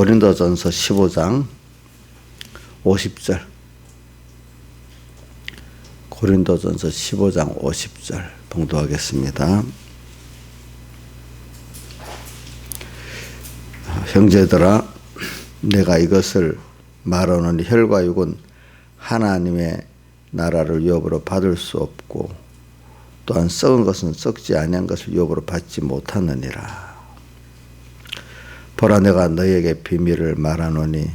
고린도전서 15장 50절. 고린도전서 15장 50절 봉독하겠습니다. 형제들아, 내가 이것을 말하노니 혈과 육은 하나님의 나라를 유업으로 받을 수 없고 또한 썩은 것은 썩지 아니한 것을 유업으로 받지 못하느니라. 보라, 내가 너희에게 비밀을 말하노니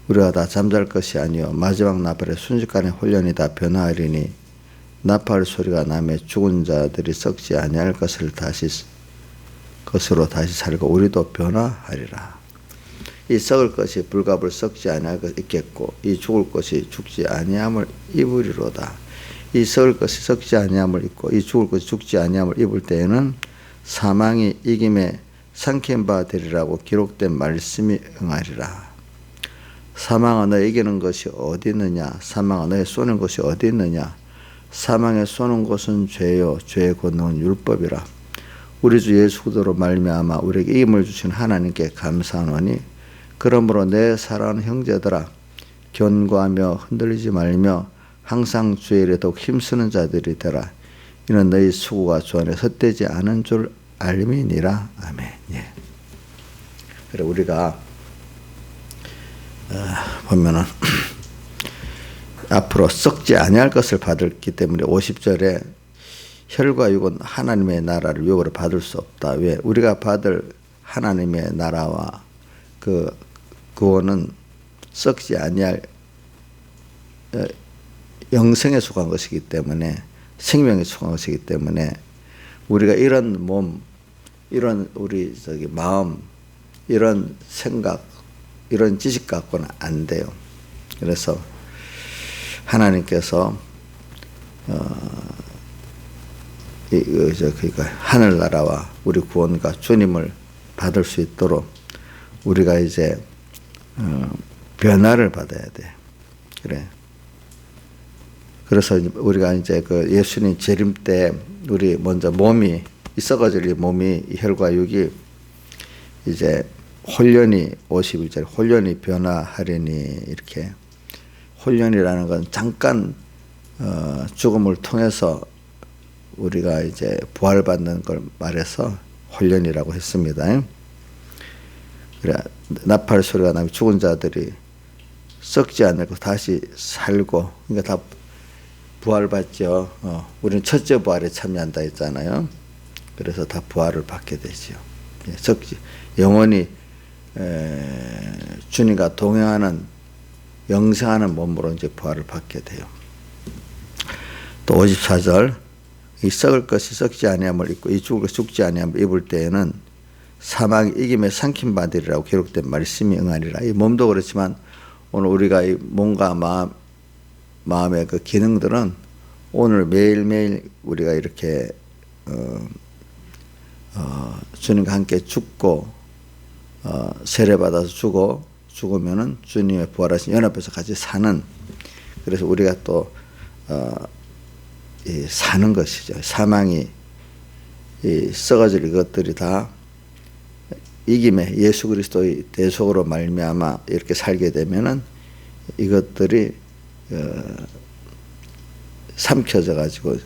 우리가 다 잠잘 것이 아니요 마지막 나팔의 순식간에 홀연히 다 변화하리니 나팔 소리가 나매 죽은 자들이 썩지 아니할 것으로 다시 살고 우리도 변화하리라. 이 썩을 것이 불갑을 썩지 아니할 것 있겠고 이 죽을 것이 죽지 아니함을 입으리로다. 이 썩을 것이 썩지 아니함을 입고 이 죽을 것이 죽지 아니함을 입을 때에는 사망이 이김에 삼킨 바 되리라고 기록된 말씀이 응하리라. 사망아, 너의 이기는 것이 어디 있느냐? 사망아, 너의 쏘는 것이 어디 있느냐? 사망에 쏘는 것은 죄요 죄의 권능은 율법이라. 우리 주 예수 그리스도로 말미암아 우리에게 이김을 주신 하나님께 감사하노니 그러므로 내 사랑하는 형제들아, 견고하며 흔들리지 말며 항상 주의 일에 더욱 힘쓰는 자들이 되라. 이는 너희 수고가 주 안에 헛되지 않은 줄 알미니라. 아멘. 예. 그래, 우리가 보면은 앞으로 썩지 아니할 것을 받았기 때문에 50절에 혈과 육은 하나님의 나라를 유업으로 받을 수 없다. 왜? 우리가 받을 하나님의 나라와 그 구원은 썩지 아니할 영생에 속한 것이기 때문에, 생명에 속한 것이기 때문에 우리가 이런 몸, 이런 우리 마음, 이런 생각, 이런 지식 갖고는 안 돼요. 그래서 하나님께서 하늘나라와 우리 구원과 주님을 받을 수 있도록 우리가 이제 변화를 받아야 돼. 그래. 그래서 우리가 이제 그 예수님 재림 때 우리 먼저 몸이 썩어질 이 몸이 이 혈과 육이 이제 홀연히 51절 홀연히 변화하리니, 이렇게 홀연이라는 건 잠깐 죽음을 통해서 우리가 이제 부활받는 걸 말해서 홀연이라고 했습니다. 그래, 나팔 소리가 나면 죽은 자들이 썩지 않고 다시 살고, 그러니까 다 부활받죠. 우리는 첫째 부활에 참여한다 했잖아요. 그래서 다 부활을 받게 되죠. 썩지 영원히 주님과 동행하는 영생하는 몸으로 이제 부활을 받게 돼요. 또 54절 이 썩을 것이 썩지 아니함을 입고 이 죽을 것이 죽지 아니함을 입을 때에는 사망이 이김에 삼킨 바 되리라고 기록된 말씀이 응하리라. 이 몸도 그렇지만 오늘 우리가 이 몸과 마음의 그 기능들은 오늘 매일매일 우리가 이렇게 주님과 함께 죽고 세례받아서 죽으면은 주님의 부활하신 연합해서 같이 사는, 그래서 우리가 또 사는 것이죠. 사망이 썩어질 이것들이 다 이김에 예수 그리스도의 대속으로 말미암아 이렇게 살게 되면은 이것들이 삼켜져 가지고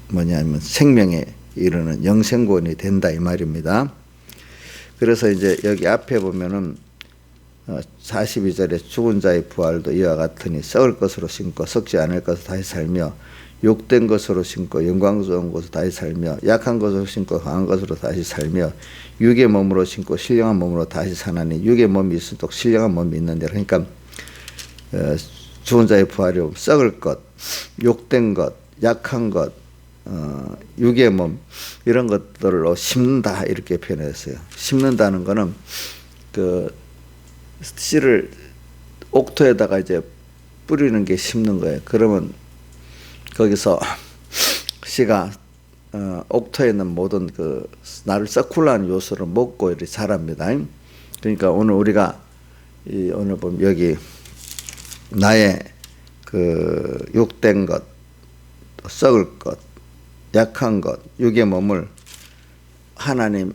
뭐냐면 생명에 이르는 영생구원이 된다 이 말입니다. 그래서 이제 여기 앞에 보면은 42절에 죽은 자의 부활도 이와 같으니 썩을 것으로 심고 썩지 않을 것으로 다시 살며 욕된 것으로 심고 영광스러운 것으로 다시 살며 약한 것으로 심고 강한 것으로 다시 살며 육의 몸으로 심고 신령한 몸으로 다시 사나니 육의 몸이 있을수록 신령한 몸이 있는데, 그러니까 죽은 자의 부활이 썩을 것, 욕된 것, 약한 것, 육의 몸 이런 것들로 심는다 이렇게 표현했어요. 심는다는 거는 그 씨를 옥토에다가 이제 뿌리는 게 심는 거예요. 그러면 거기서 씨가 옥토에 있는 모든 그 나를 썩구려 하는 요소를 먹고 이렇게 자랍니다. 그러니까 오늘 우리가 오늘 보면 여기 나의 그 욕된 것, 썩을 것, 약한 것, 육의 몸을 하나님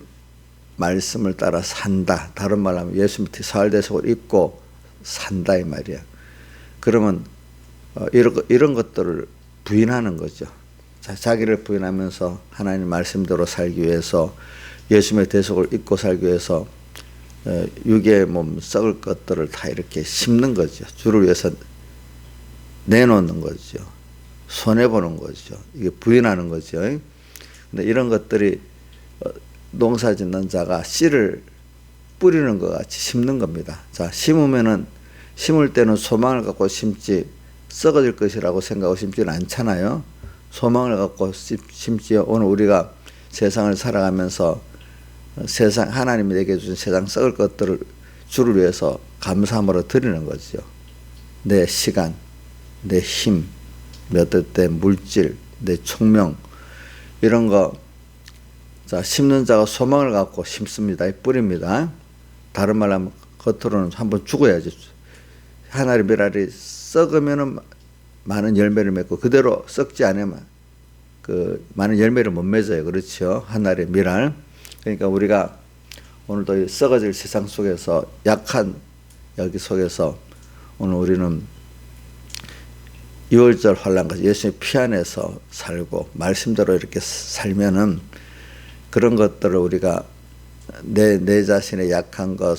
말씀을 따라 산다. 다른 말로 하면 예수 밑에 사활대속을 입고 산다 이 말이야. 그러면 이런 것들을 부인하는 거죠. 자기를 부인하면서 하나님 말씀대로 살기 위해서 예수님의 대속을 입고 살기 위해서 육의 몸 썩을 것들을 다 이렇게 심는 거죠. 주를 위해서 내놓는 거죠. 손해보는 거죠. 이게 부인하는 거죠. 근데 이런 것들이 농사 짓는 자가 씨를 뿌리는 것 같이 심는 겁니다. 자, 심을 때는 소망을 갖고 심지 썩어질 것이라고 생각하고 심지는 않잖아요. 소망을 갖고 심지어 오늘 우리가 세상을 살아가면서 하나님이 내게 주신 세상 썩을 것들을 주를 위해서 감사함으로 드리는 거죠. 내 시간, 내 힘, 몇 때 물질, 내 총명 이런 거. 자, 심는 자가 소망을 갖고 심습니다. 뿌립니다. 다른 말로 하면 겉으로는 한번 죽어야지. 하나의 미랄이 썩으면은 많은 열매를 맺고 그대로 썩지 않으면 많은 열매를 못 맺어요. 그렇죠? 하나의 미랄. 그러니까 우리가 오늘도 썩어질 세상 속에서 약한 여기 속에서 오늘 우리는 6월절 환난까지 예수님의 피 안에서 살고 말씀대로 이렇게 살면은 그런 것들을 우리가 내 자신의 약한 것,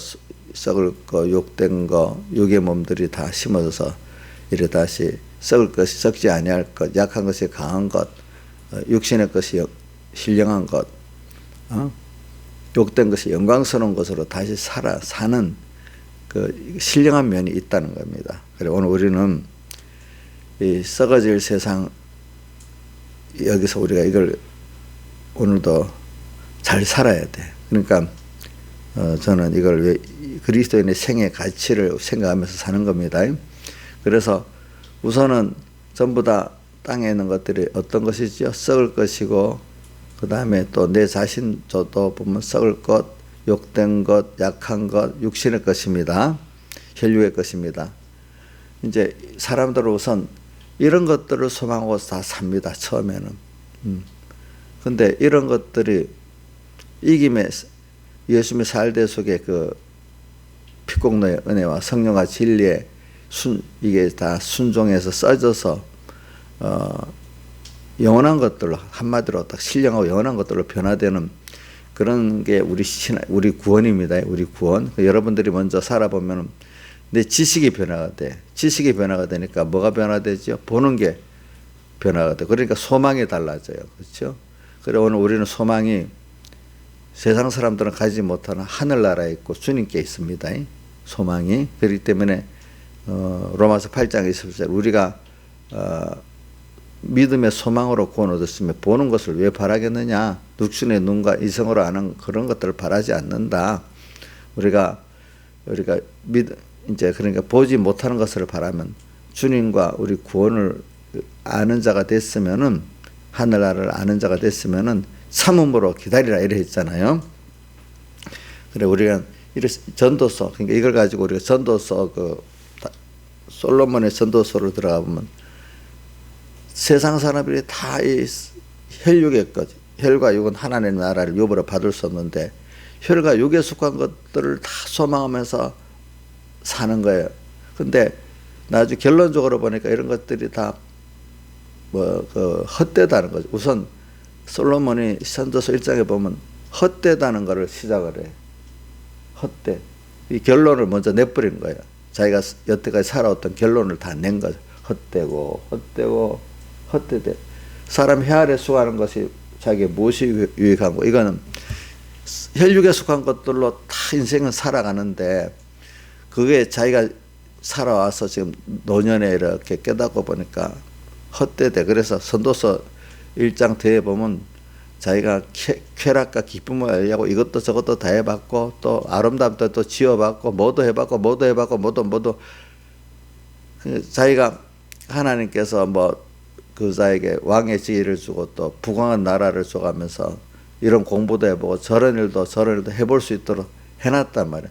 썩을 것, 욕된 것, 육의 몸들이 다 심어져서 이래 다시 썩을 것이 썩지 아니할 것, 약한 것이 강한 것, 육신의 것이 신령한 것, 욕된 것이 영광스러운 것으로 다시 사는 그 신령한 면이 있다는 겁니다. 그래 오늘 우리는 이 썩어질 세상 여기서 우리가 이걸 오늘도 잘 살아야 돼. 그러니까 저는 이걸 그리스도인의 생의 가치를 생각하면서 사는 겁니다. 그래서 우선은 전부 다 땅에 있는 것들이 어떤 것이죠? 썩을 것이고 그 다음에 또 내 자신 저도 보면 썩을 것, 욕된 것, 약한 것, 육신의 것입니다. 혈육의 것입니다. 이제 사람들은 우선 이런 것들을 소망하고 다 삽니다. 처음에는. 근데 이런 것들이 이김에 예수님의 사활대 속에 그 피공로의 은혜와 성령과 진리에 이게 다 순종해서 써져서 영원한 것들로 한마디로 딱 신령하고 영원한 것들로 변화되는 그런 게 우리 구원입니다. 우리 구원. 여러분들이 먼저 살아보면 내 지식이 변화가 돼. 지식이 변화가 되니까 뭐가 변화되죠? 보는 게 변화가 돼. 그러니까 소망이 달라져요. 그렇죠? 그래 오늘 우리는 소망이 세상 사람들은 가지지 못하는 하늘나라에 있고 주님께 있습니다. 소망이. 그렇기 때문에 로마서 8장 27절 우리가 믿음의 소망으로 구원 얻었으면 보는 것을 왜 바라겠느냐? 육신의 눈과 이성으로 아는 그런 것들을 바라지 않는다. 우리가 이제 그러니까 보지 못하는 것을 바라면 주님과 우리 구원을 아는 자가 됐으면은 하늘나라를 아는 자가 됐으면은 참음으로 기다리라 이래 했잖아요. 그래 우리가 전도서 그러니까 이걸 가지고 우리가 전도서 솔로몬의 전도서로 들어가 보면 세상 사람들이 다 이 혈육의 것, 혈과 육은 하나님의 나라를 유업으로 받을 수 없는데 혈과 육에 속한 것들을 다 소망하면서 사는 거예요. 근데 나중에 결론적으로 보니까 이런 것들이 다 헛되다는 거죠. 우선 솔로몬이 전도서 1장에 보면 헛되다는 것을 시작을 해. 헛되. 이 결론을 먼저 내버린 거예요. 자기가 여태까지 살아왔던 결론을 다 낸 거죠. 헛되고 헛되되. 사람 혀 아래 수고하는 것이 자기의 무엇이 유익하고 이거는 혈육에 속한 것들로 다 인생은 살아가는데 그게 자기가 살아와서 지금 노년에 이렇게 깨닫고 보니까 헛되대. 그래서 전도서 1장 뒤에 보면 자기가 쾌락과 기쁨을 알려고 이것도 저것도 다 해봤고 또 아름답다 또 지어봤고 뭐도 해봤고 모두 자기가 하나님께서 그자에게 왕의 지위를 주고 또 부강한 나라를 줘가면서 이런 공부도 해보고 저런 일도 해볼 수 있도록 해놨단 말이야.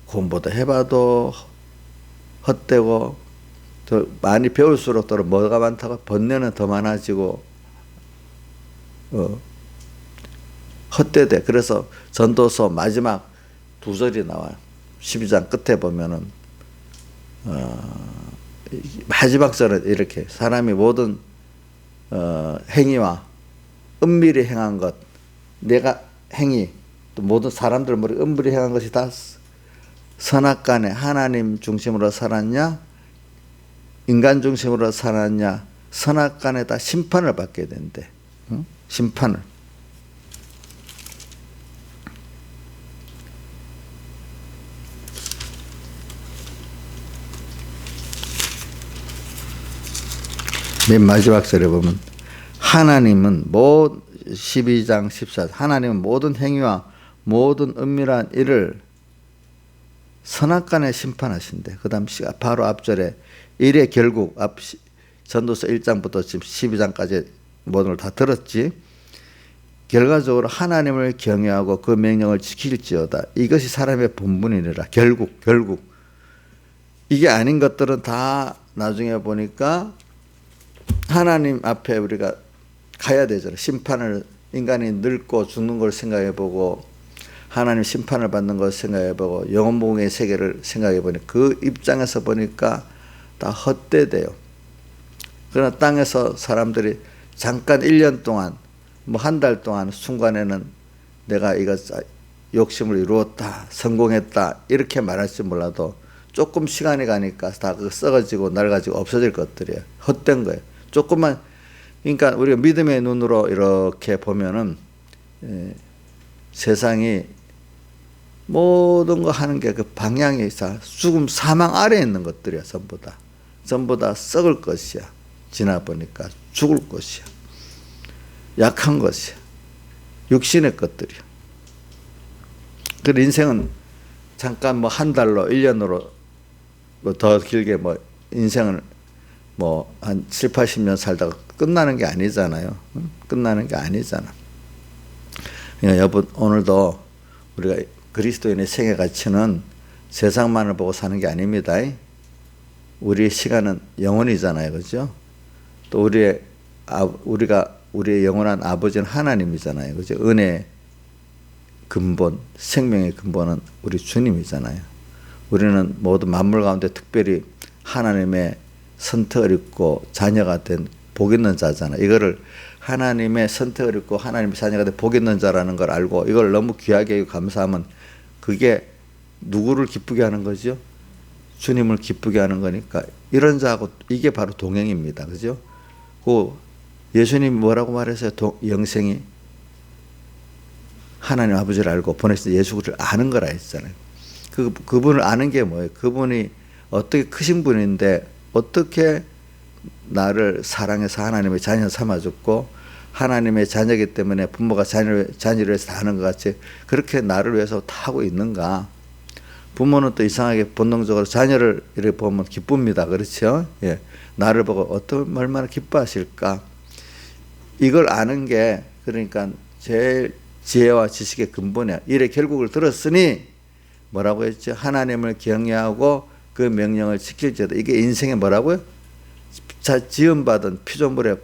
공부도 해봐도 헛되고 더 많이 배울수록 또 뭐가 많다고 번뇌는 더 많아지고 헛되대. 그래서 전도서 마지막 두 절이 나와요. 12장 끝에 보면은 마지막 절은 이렇게 사람이 모든 행위와 은밀히 행한 것, 내가 행위 또 모든 사람들 머리 은밀히 행한 것이 다 선악간에 하나님 중심으로 살았냐 인간 중심으로 살았냐 선악간에 다 심판을 받게 된대. 응? 심판을. 맨 마지막 절에 보면 하나님은 12장 14절 하나님은 모든 행위와 모든 은밀한 일을 선악간에 심판하신대. 그 다음 바로 앞절에 일의 결국 전도서 1장부터 지금 12장까지 모든 걸 다 들었지. 결과적으로 하나님을 경외하고 그 명령을 지킬지어다. 이것이 사람의 본분이니라. 결국 이게 아닌 것들은 다 나중에 보니까 하나님 앞에 우리가 가야 되잖아요. 심판을 인간이 늙고 죽는 걸 생각해보고 하나님 심판을 받는 걸 생각해보고 영원봉의 세계를 생각해보니 그 입장에서 보니까 다 헛되대요. 그러나 땅에서 사람들이 잠깐 1년 동안 뭐 한 달 동안 순간에는 내가 이거 욕심을 이루었다 성공했다 이렇게 말할지 몰라도 조금 시간이 가니까 다 썩어지고 낡아지고 없어질 것들이에요. 헛된 거예요. 조금만 그러니까 우리가 믿음의 눈으로 이렇게 보면은 세상이 모든 거 하는 게 그 방향이 있어. 죽음 사망 아래에 있는 것들이야. 전부 다 썩을 것이야. 지나 보니까 죽을 것이야. 약한 것이야. 육신의 것들이야. 그 인생은 잠깐 뭐 한 달로 1년으로 뭐 더 길게 뭐 인생을 뭐 한 7, 80년 살다가 끝나는 게 아니잖아요. 끝나는 게 아니잖아. 그러니까 여러분 오늘도 우리가 그리스도인의 생애 가치는 세상만을 보고 사는 게 아닙니다. 우리의 시간은 영원이잖아요. 그죠? 또 우리의 영원한 아버지는 하나님이잖아요. 그죠? 은혜의 근본, 생명의 근본은 우리 주님이잖아요. 우리는 모든 만물 가운데 특별히 하나님의 선택을 입고 자녀가 된 복 있는 자잖아요. 이거를 하나님의 선택을 입고 하나님의 자녀가 된 복 있는 자라는 걸 알고 이걸 너무 귀하게 감사하면 그게 누구를 기쁘게 하는 거죠? 주님을 기쁘게 하는 거니까 이런 자하고 이게 바로 동행입니다. 그죠? 그 예수님이 뭐라고 말했어요? 영생이 하나님 아버지를 알고 보내신 예수를 아는 거라 했잖아요. 그분을 아는 게 뭐예요? 그분이 어떻게 크신 분인데 어떻게 나를 사랑해서 하나님의 자녀 삼아줬고 하나님의 자녀이기 때문에 부모가 자녀를 위해서 다 하는 것 같이 그렇게 나를 위해서 다 하고 있는가. 부모는 또 이상하게 본능적으로 자녀를 이렇게 보면 기쁩니다. 그렇죠? 예. 나를 보고 얼마나 기뻐하실까. 이걸 아는 게 그러니까 제일 지혜와 지식의 근본이야. 일의 결국을 들었으니 뭐라고 했죠? 하나님을 경외하고 그 명령을 지킬지어다. 이게 인생의 뭐라고요? 지음받은 피조물에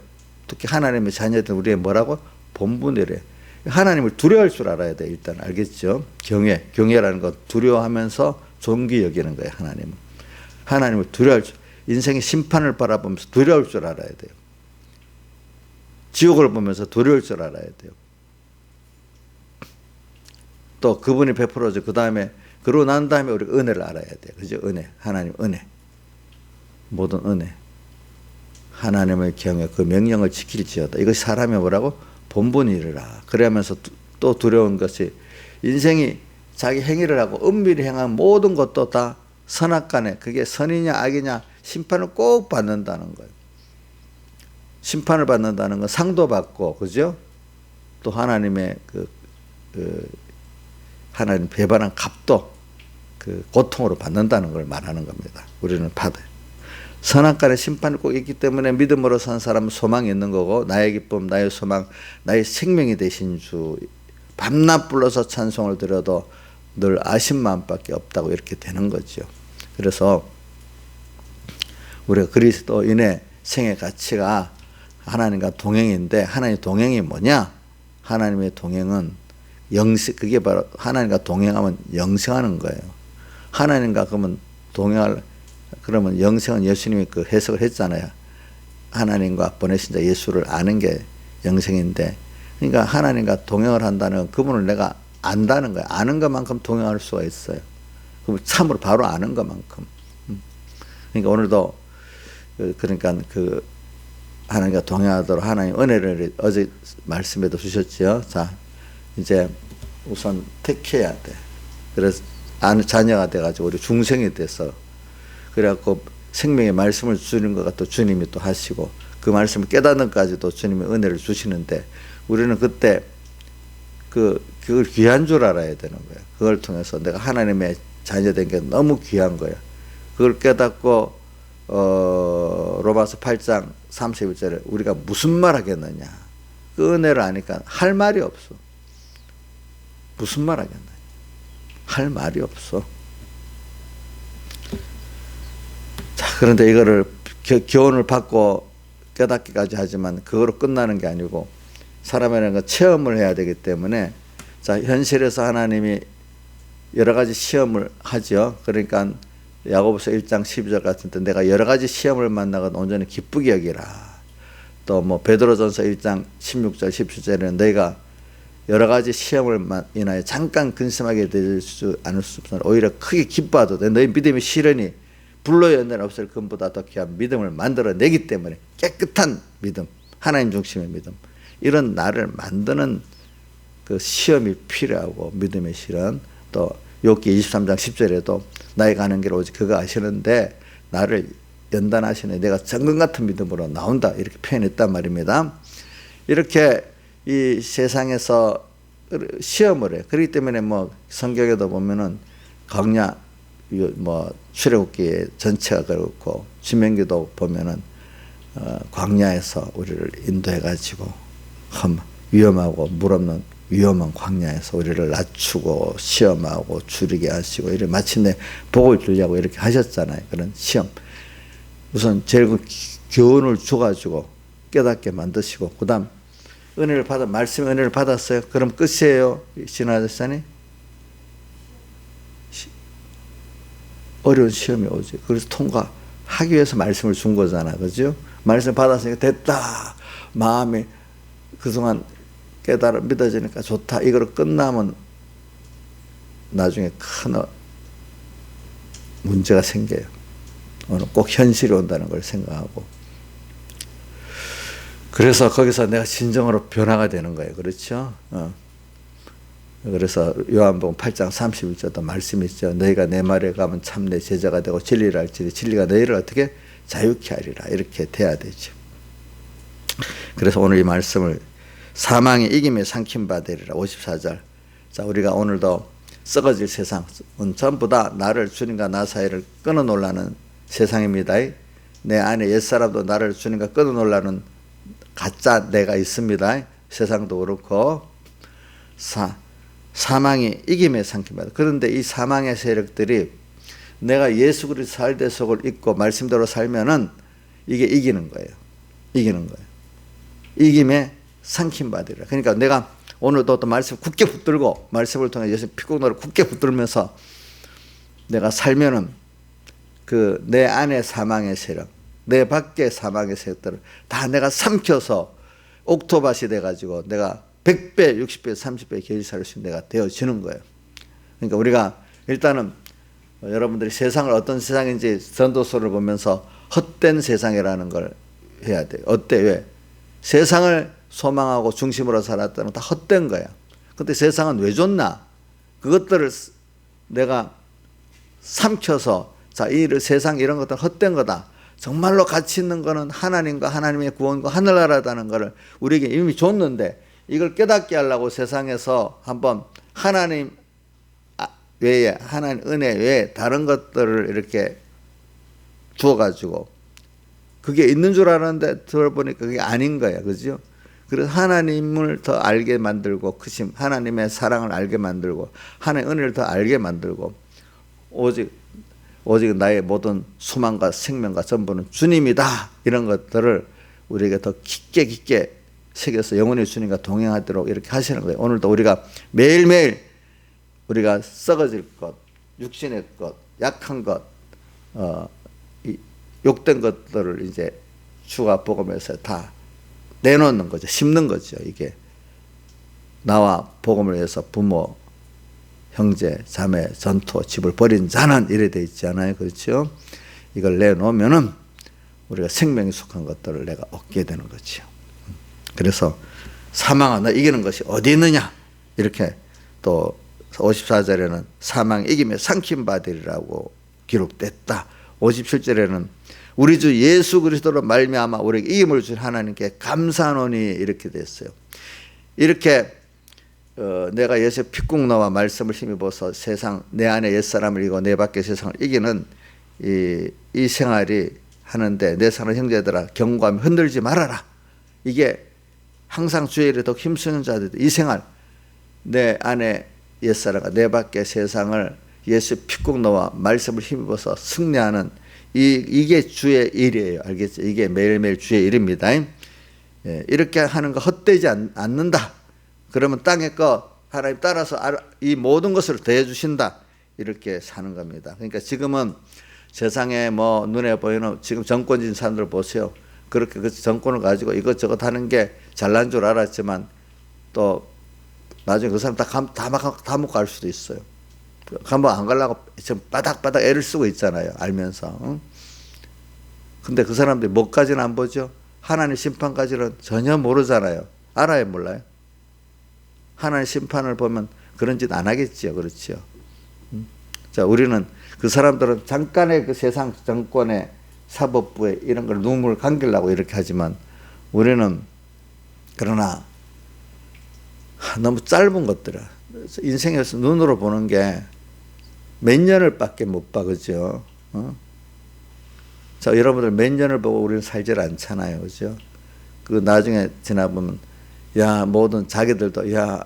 특히 하나님의 자녀들 우리의 뭐라고? 본분이래. 하나님을 두려워할 줄 알아야 돼. 일단 알겠죠? 경외라는 건 두려워하면서 존귀 여기는 거예요. 하나님을 두려워할 줄. 인생의 심판을 바라보면서 두려울 줄 알아야 돼요. 지옥을 보면서 두려울 줄 알아야 돼요. 또 그분이 베풀어져 그 다음에 그러고 난 다음에 우리가 은혜를 알아야 돼요. 그죠? 은혜. 하나님 은혜. 모든 은혜. 하나님을 경외 그 명령을 지킬지어다. 이것이 사람의 뭐라고? 본분이라. 그러면서 또 두려운 것이 인생이 자기 행위를 하고 은밀히 행한 모든 것도 다 선악간에 그게 선이냐 악이냐 심판을 꼭 받는다는 거예요. 심판을 받는다는 건 상도 받고 그죠? 또 하나님의 하나님 배반한 값도 그 고통으로 받는다는 걸 말하는 겁니다. 우리는 받아요. 선악간의 심판이 꼭 있기 때문에 믿음으로 산 사람은 소망이 있는 거고 나의 기쁨, 나의 소망, 나의 생명이 되신 주 밤낮 불러서 찬송을 드려도 늘 아신 마음밖에 없다고 이렇게 되는 거죠. 그래서 우리가 그리스도인의 생애 가치가 하나님과 동행인데 하나님의 동행이 뭐냐? 하나님의 동행은 그게 바로 하나님과 동행하면 영생하는 거예요. 하나님과 그러면 영생은 예수님이 그 해석을 했잖아요. 하나님과 보내신 자 예수를 아는 게 영생인데, 그러니까 하나님과 동행을 한다는 건 그분을 내가 안다는 거예요. 아는 것만큼 동행할 수가 있어요. 그럼 참으로 바로 아는 것만큼. 그러니까 오늘도 그러니까 하나님과 동행하도록 하나님 은혜를 어제 말씀에도 주셨지요. 자, 이제 우선 택해야 돼. 그래서 자녀가 돼가지고 우리 중생이 돼서, 그래갖고 생명의 말씀을 주는 것과 또 주님이 또 하시고, 그 말씀을 깨닫는 것까지도 주님이 은혜를 주시는데, 우리는 그때 그걸 귀한 줄 알아야 되는 거예요. 그걸 통해서 내가 하나님의 자녀된 게 너무 귀한 거예요. 그걸 깨닫고 로마서 8장 31절에 우리가 무슨 말 하겠느냐. 그 은혜를 아니까 할 말이 없어. 무슨 말 하겠느냐. 할 말이 없어. 자, 그런데 이거를 교훈을 받고 깨닫기까지 하지만 그거로 끝나는 게 아니고 사람이라는 건 체험을 해야 되기 때문에, 자, 현실에서 하나님이 여러 가지 시험을 하죠. 그러니까 야고보서 1장 12절 같은 때 내가 여러 가지 시험을 만나거든 온전히 기쁘게 여기라. 또 뭐 베드로전서 1장 16절 17절에는 너희가 여러 가지 시험을 인하여 잠깐 근심하게 될 수 않을 수 없으나 오히려 크게 기뻐하도 돼. 너희 믿음이 실현이 불로 연단 없을 금보다 더 귀한 믿음을 만들어내기 때문에, 깨끗한 믿음, 하나님 중심의 믿음, 이런 나를 만드는 그 시험이 필요하고, 믿음의 실현. 또 욥기 23장 10절에도 나의 가는 길 오직 그가 아시는데 나를 연단하시네. 내가 정금 같은 믿음으로 나온다. 이렇게 표현했단 말입니다. 이렇게 이 세상에서 시험을 해. 그렇기 때문에 뭐 성경에도 보면은 광야, 뭐 출애굽기 전체가 그렇고 신명기도 보면은 광야에서 우리를 인도해 가지고 위험하고 물 없는 위험한 광야에서 우리를 낮추고 시험하고 줄이게 하시고, 이렇게 마침내 복을 주려고 이렇게 하셨잖아요. 그런 시험. 우선 제일 교훈을 줘가지고 깨닫게 만드시고, 그 다음 말씀의 은혜를 받았어요. 그럼 끝이에요, 신하자산이? 어려운 시험이 오지. 그래서 통과하기 위해서 말씀을 준 거잖아. 그죠? 말씀 받았으니까 됐다. 마음이 그동안 믿어지니까 좋다. 이거로 끝나면 나중에 큰 문제가 생겨요. 오늘 꼭 현실이 온다는 걸 생각하고. 그래서 거기서 내가 진정으로 변화가 되는 거예요. 그렇죠? 그래서 요한복음 8장 31절도 말씀이 있죠. 너희가 내 말에 가면 참 내 제자가 되고 진리를 알지니 진리가 너희를 어떻게 자유케 하리라. 이렇게 돼야 되죠. 그래서 오늘 이 말씀을 사망의 이김에 삼킨 바 되리라. 54절. 자, 우리가 오늘도 썩어질 세상은 전부 다 나를 주님과 나 사이를 끊어놓으려는 세상입니다. 내 안에 옛사람도 나를 주님과 끊어놓으려는 가짜 내가 있습니다. 세상도 그렇고. 사망이 이김에 삼킨 바. 그런데 이 사망의 세력들이 내가 예수 그리스도 살대속을 잊고 말씀대로 살면은 이게 이기는 거예요. 이기는 거예요. 이김에 삼킨 바되리라. 그러니까 내가 오늘도 또 말씀 굳게 붙들고 말씀을 통해 예수 피국노를 굳게 붙들면서 내가 살면은 내 안에 사망의 세력, 내 밖에 사망의 세력들을 다 내가 삼켜서 옥토밭이 돼가지고 내가 100배, 60배, 30배 계시살 수 있는 내가 되어지는 거예요. 그러니까 우리가 일단은 여러분들이 세상을 어떤 세상인지 전도서를 보면서 헛된 세상이라는 걸 해야 돼요. 어때? 왜? 세상을 소망하고 중심으로 살았다는 다 헛된 거야. 근데 세상은 왜 좋나? 그것들을 내가 삼켜서, 자, 세상 이런 것들은 헛된 거다. 정말로 가치 있는 거는 하나님과 하나님의 구원과 하늘나라라는 것을 우리에게 이미 줬는데, 이걸 깨닫게 하려고 세상에서 한번 하나님 외에, 하나님 은혜 외에 다른 것들을 이렇게 주어가지고 그게 있는 줄 알았는데 들어보니까 그게 아닌 거야. 그죠? 그래서 하나님을 더 알게 만들고, 크심, 하나님의 사랑을 알게 만들고, 하나님의 은혜를 더 알게 만들고, 오직 나의 모든 소망과 생명과 전부는 주님이다. 이런 것들을 우리에게 더 깊게 새겨서 영원히 주님과 동행하도록 이렇게 하시는 거예요. 오늘도 우리가 매일매일 우리가 썩어질 것, 육신의 것, 약한 것, 욕된 것들을 이제 주가 복음에서 다 내놓는 거죠. 심는 거죠. 이게 나와 복음을 위해서 부모, 형제, 자매, 전토, 집을 버린 자는 이래 돼 있지 않아요. 그렇죠? 이걸 내놓으면은 우리가 생명이 속한 것들을 내가 얻게 되는 거죠. 그래서 사망아 너 이기는 것이 어디 있느냐? 이렇게 또 54절에는 사망 이기며 삼킴 받으리라고 기록됐다. 57절에는 우리 주 예수 그리스도로 말미암아 우리에게 이김을 준 하나님께 감사하노니 이렇게 됐어요. 이렇게 내가 예수의 피국노와 말씀을 힘입어서 세상 내 안에 옛사람을 이기고 내 밖의 세상을 이기는 이 생활이 하는데 내 사는 형제들아 경고하며 흔들지 말아라. 이게 항상 주의 일에 더 힘쓰는 자들 이 생활 내 안에 옛사람과 내 밖의 세상을 예수 피국노와 말씀을 힘입어서 승리하는 이게 주의 일이에요. 알겠죠? 이게 매일매일 주의 일입니다. 이렇게 하는 거 헛되지 않는다. 그러면 땅의 거 하나님 따라서 이 모든 것을 더해 주신다. 이렇게 사는 겁니다. 그러니까 지금은 세상에 뭐 눈에 보이는 지금 정권진 사람들 보세요. 그렇게 그 정권을 가지고 이것저것 하는 게 잘난 줄 알았지만 또 나중에 그 사람 다 감옥 갈 수도 있어요. 감옥 안 가려고 지금 바닥바닥 애를 쓰고 있잖아요. 알면서. 근데 그 사람들이 뭐까지는 안 보죠. 하나님 심판까지는 전혀 모르잖아요. 알아요, 몰라요? 하나님 심판을 보면 그런 짓 안 하겠지요. 그렇죠. 자, 우리는 그 사람들은 잠깐의 그 세상 정권의 사법부에 이런 걸 눈물을 감기려고 이렇게 하지만 우리는 그러나 너무 짧은 것들아. 인생에서 눈으로 보는 게 몇 년을 밖에 못 봐. 그죠? 자, 여러분들 몇 년을 보고 우리는 살질 않잖아요. 그죠? 그 나중에 지나보면 야, 모든 자기들도 야,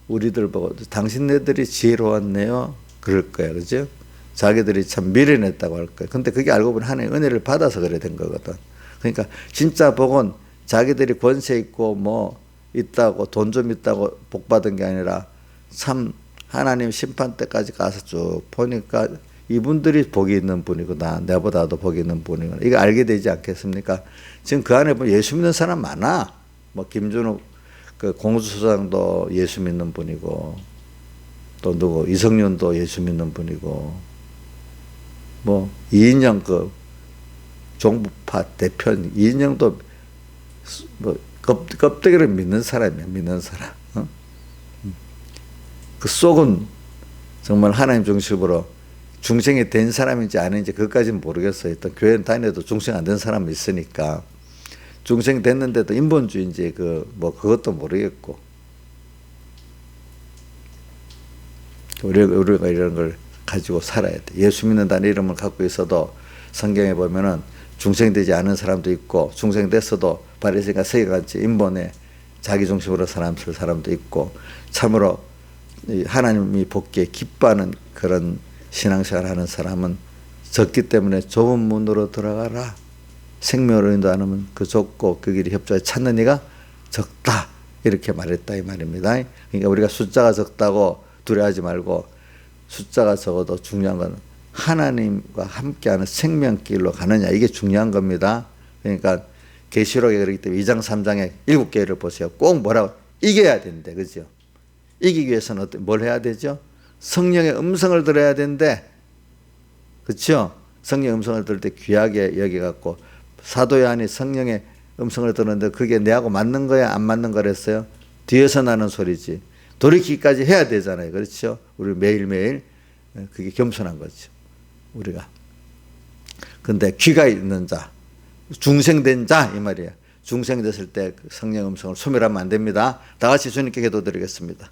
우리들 보고 당신네들이 지혜로웠네요. 그럴 거예요. 그죠? 자기들이 참 미련했다고 할 거예요. 근데 그게 알고 보면 하나님의 은혜를 받아서 그래 된 거거든. 그러니까 진짜 복은 자기들이 권세 있고 뭐 있다고 돈 좀 있다고 복 받은 게 아니라 참 하나님 심판 때까지 가서 쭉 보니까 이분들이 복이 있는 분이구나. 내보다도 복이 있는 분이구나. 이거 알게 되지 않겠습니까? 지금 그 안에 보면 예수 믿는 사람 많아. 뭐 김준욱 그 공수처장도 예수 믿는 분이고 또 누구 이성윤도 예수 믿는 분이고 뭐 이인영 그 종부파 대표 이인영도 뭐 껍데기를 믿는 사람이야. 믿는 사람. 그 속은 정말 하나님 중심으로 중생이 된 사람인지 아닌지 그것까지는 모르겠어요. 일단 교회 다녀도 중생 안 된 사람이 있으니까 중생 됐는데도 인본주의인지 그것도 모르겠고 우리가 이런 걸 가지고 살아야 돼. 예수 믿는다는 이름을 갖고 있어도 성경에 보면은 중생되지 않은 사람도 있고 중생됐어도 바리새인과 서기관같이 인본에 자기 중심으로 살 사람도 있고 참으로 하나님이 복기에 기뻐하는 그런 신앙생활 하는 사람은 적기 때문에 좁은 문으로 들어가라. 생명으로 인도하면 그 좁고 그 길이 협조해 찾는 이가 적다. 이렇게 말했다 이 말입니다. 그러니까 우리가 숫자가 적다고 두려워하지 말고 숫자가 적어도 중요한 건 하나님과 함께하는 생명길로 가느냐 이게 중요한 겁니다. 그러니까 계시록에 그렇기 때문에 2장 3장에 7개를 보세요. 꼭 뭐라고 이겨야 된대. 그죠? 이기기 위해서는 뭘 해야 되죠? 성령의 음성을 들어야 되는데 그렇죠? 성령의 음성을 들을 때 귀하게 여겨갖고 사도 요한이 성령의 음성을 들었는데 그게 내하고 맞는 거야 안 맞는 거랬어요? 뒤에서 나는 소리지. 돌이키기까지 해야 되잖아요. 그렇죠? 우리 매일매일 그게 겸손한 거죠. 우리가. 근데 귀가 있는 자, 중생된 자 이 말이에요. 중생됐을 때 성령 음성을 소멸하면 안 됩니다. 다 같이 주님께 기도드리겠습니다.